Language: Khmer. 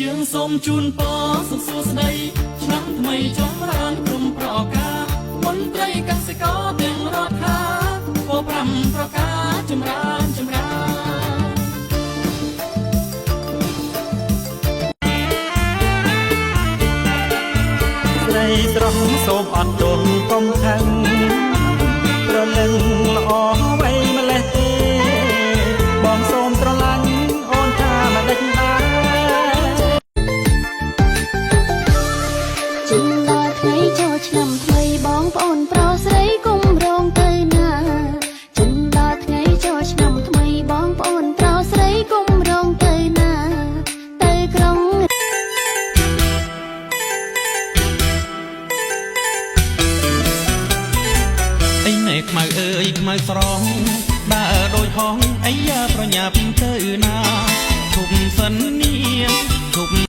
យើងសូមជូនពរសុខសួស្តីឆ្នាំថ្មីចម្រើនក្រុមប្រការមន្ត្រីកសិករទាំងរដ្ឋាពោ5ប្រការចម្រើនចម្រើនស្រីស្រស់សូមអត់ទោសកុំខឹងប្រលឹងល្អអ្វីម្លេះទេបងសូមស្រឡាញ់អូនថាមិនដេចដែរជិះដល់ថ្ងៃចូលឆ្នាំថ្មីបងប្អូនប្រុសស្រីគុំរងទៅណាជិះដល់ថ្ងៃចូលឆ្នាំថ្មីបងប្អូនប្រុសស្រីគុំរងទៅណាទៅក្រុងអីណែខ្មៅអើយខ្មៅស្រងដើរដូចហងអាយ៉ាប្រញាប់ទៅណាឈប់សិននាឈប់